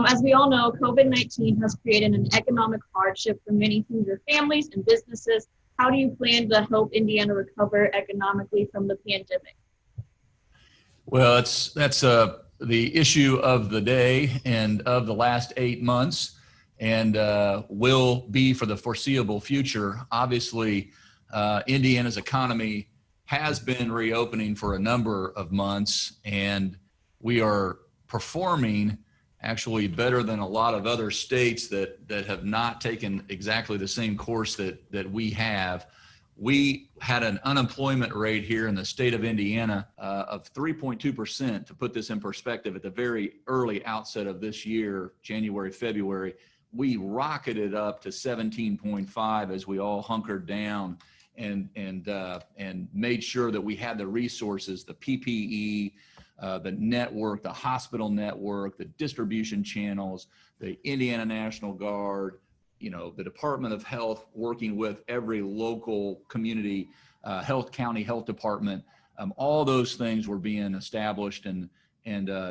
As we all know, COVID-19 has created an economic hardship for many senior families and businesses. How do you plan to help Indiana recover economically from the pandemic? Well, that's the issue of the day and of the last 8 months, and will be for the foreseeable future. Obviously, Indiana's economy has been reopening for a number of months, and we are performing actually better than a lot of other states that have not taken exactly the same course that we have. We had an unemployment rate here in the state of Indiana of 3.2%. To put this in perspective, at the very early outset of this year, January, February, we rocketed up to 17.5 as we all hunkered down and made sure that we had the resources, the PPE, the network, the hospital network, the distribution channels, the Indiana National Guard, the Department of Health working with every local community county health department. All those things were being established and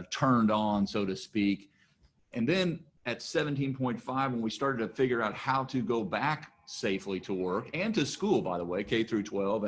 turned on, so to speak. And then at 17.5, when we started to figure out how to go back safely to work and to school, by the way, K through 12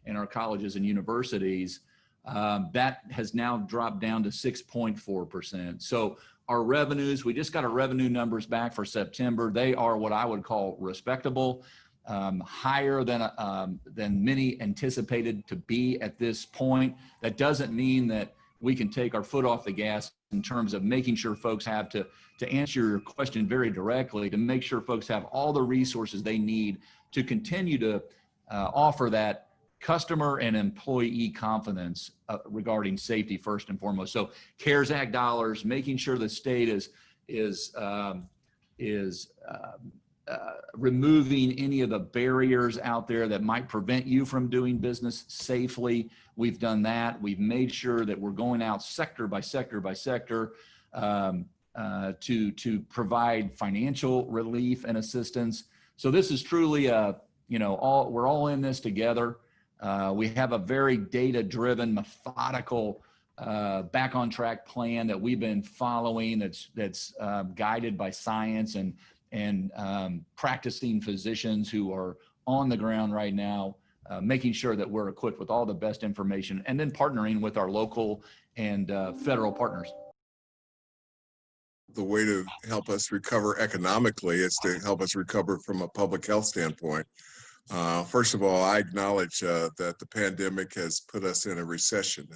and our colleges and universities, that has now dropped down to 6.4%. So our revenues, we just got our revenue numbers back for September. They are what I would call respectable, higher than many anticipated to be at this point. That doesn't mean that we can take our foot off the gas in terms of making sure folks have to answer your question very directly, to make sure folks have all the resources they need to continue to offer that customer and employee confidence regarding safety first and foremost. So CARES Act dollars, making sure the state is removing any of the barriers out there that might prevent you from doing business safely. We've done that. We've made sure that we're going out sector by sector by sector to provide financial relief and assistance. So this is truly we're all in this together. We have a very data-driven, methodical, back on track plan that we've been following. That's guided by science and practicing physicians who are on the ground right now, making sure that we're equipped with all the best information, and then partnering with our local and federal partners. The way to help us recover economically is to help us recover from a public health standpoint. First of all, I acknowledge that the pandemic has put us in a recession,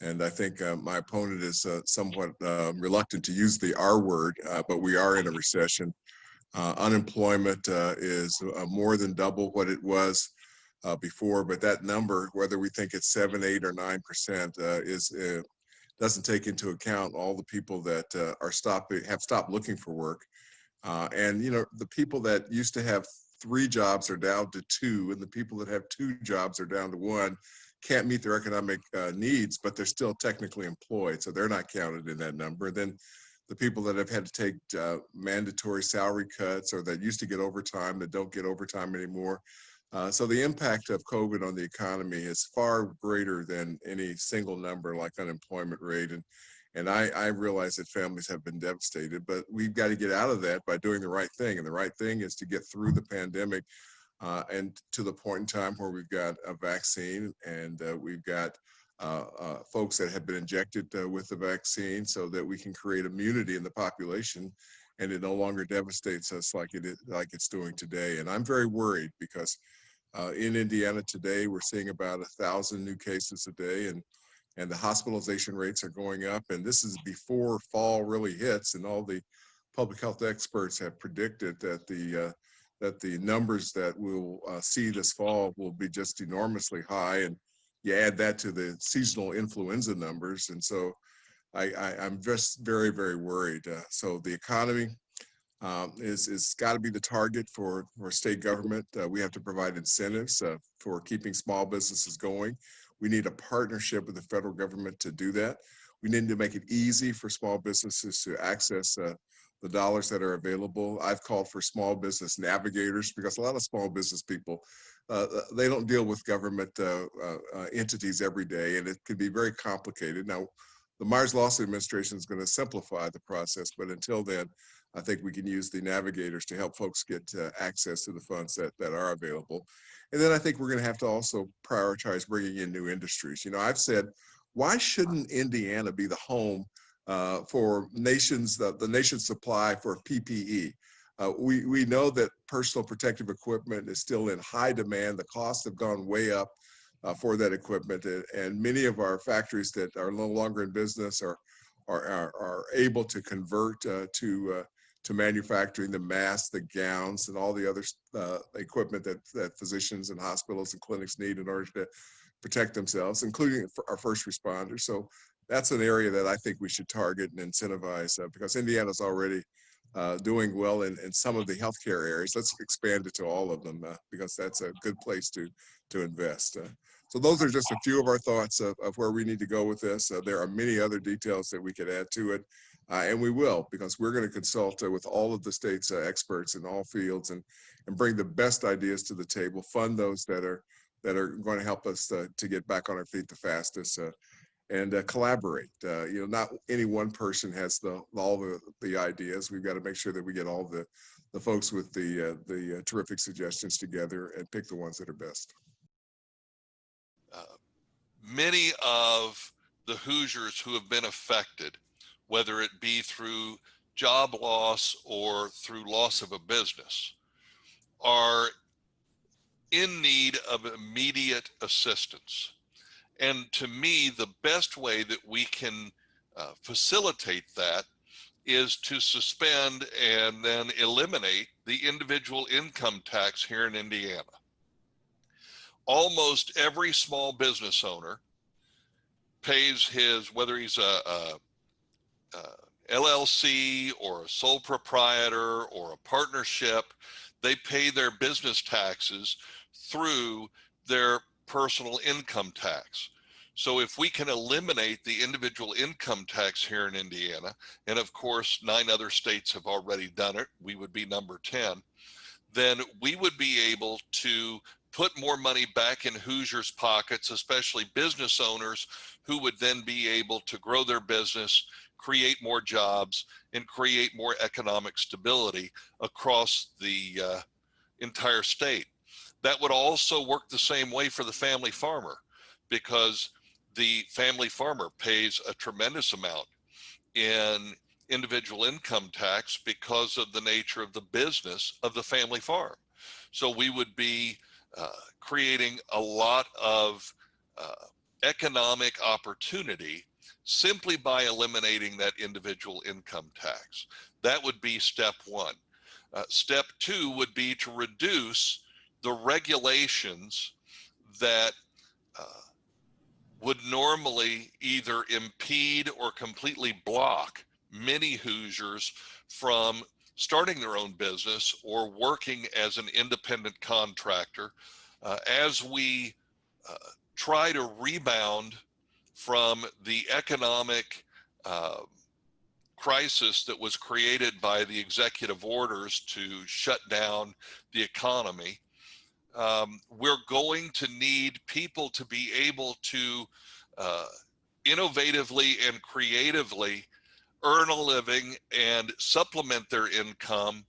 and I think my opponent is somewhat reluctant to use the R word, but we are in a recession. Unemployment is more than double what it was before, but that number, whether we think it's 7, 8, or 9%, doesn't take into account all the people that have stopped looking for work, and the people that used to have 3 jobs are down to 2, and the people that have 2 jobs are down to 1. Can't meet their economic needs, but they're still technically employed, so they're not counted in that number. Then the people that have had to take mandatory salary cuts, or that used to get overtime that don't get overtime anymore. So the impact of COVID on the economy is far greater than any single number like unemployment rate. And I realize that families have been devastated, but we've got to get out of that by doing the right thing. And the right thing is to get through the pandemic and to the point in time where we've got a vaccine, and we've got folks that have been injected with the vaccine, so that we can create immunity in the population, and it no longer devastates us like it's doing today. And I'm very worried because in Indiana today, we're seeing about 1,000 new cases a day, and the hospitalization rates are going up. And this is before fall really hits, and all the public health experts have predicted that the numbers that we'll see this fall will be just enormously high. And you add that to the seasonal influenza numbers, and so I'm just very, very worried. So the economy is got to be the target for state government. We have to provide incentives for keeping small businesses going. We need a partnership with the federal government to do that. We need to make it easy for small businesses to access the dollars that are available. I've called for small business navigators, because a lot of small business people, they don't deal with government entities every day, and it can be very complicated. Now, the Myers Loss Administration is going to simplify the process, but until then, I think we can use the navigators to help folks get access to the funds that are available. And then I think we're going to have to also prioritize bringing in new industries. You know, I've said, why shouldn't Indiana be the home for the nation's supply for PPE? We know that personal protective equipment is still in high demand. The costs have gone way up for that equipment, and many of our factories that are no longer in business are able to convert to manufacturing the masks, the gowns, and all the other equipment that physicians and hospitals and clinics need in order to protect themselves, including our first responders. So that's an area that I think we should target and incentivize because Indiana's already doing well in some of the healthcare areas. Let's expand it to all of them because that's a good place to invest. So those are just a few of our thoughts of where we need to go with this. There are many other details that we could add to it, and we will, because we're going to consult with all of the state's experts in all fields and bring the best ideas to the table, fund those that are going to help us to get back on our feet the fastest, and collaborate. You know, not any one person has all the ideas. We've got to make sure that we get all the folks with the terrific suggestions together and pick the ones that are best. Many of the Hoosiers who have been affected, whether it be through job loss or through loss of a business, are in need of immediate assistance. And to me, the best way that we can facilitate that is to suspend and then eliminate the individual income tax here in Indiana. Almost every small business owner pays his, whether he's a LLC or a sole proprietor or a partnership, they pay their business taxes through their personal income tax. So if we can eliminate the individual income tax here in Indiana, and of course 9 other states have already done it, we would be number 10, then we would be able to put more money back in Hoosiers' pockets, especially business owners who would then be able to grow their business, create more jobs, and create more economic stability across the entire state. That would also work the same way for the family farmer, because the family farmer pays a tremendous amount in individual income tax because of the nature of the business of the family farm. So we would be creating a lot of economic opportunity simply by eliminating that individual income tax. That would be step 1. Step 2 would be to reduce the regulations that would normally either impede or completely block many Hoosiers from starting their own business or working as an independent contractor. As we try to rebound from the economic crisis that was created by the executive orders to shut down the economy, we're going to need people to be able to innovatively and creatively earn a living and supplement their income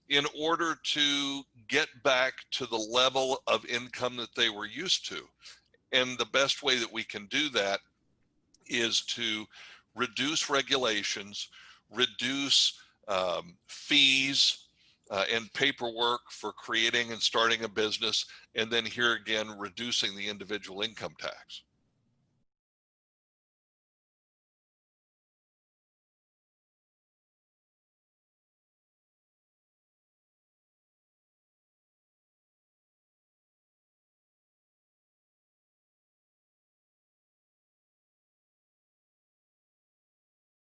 in order to get back to the level of income that they were used to. And the best way that we can do that is to reduce regulations, reduce fees and paperwork for creating and starting a business, and then here again, reducing the individual income tax.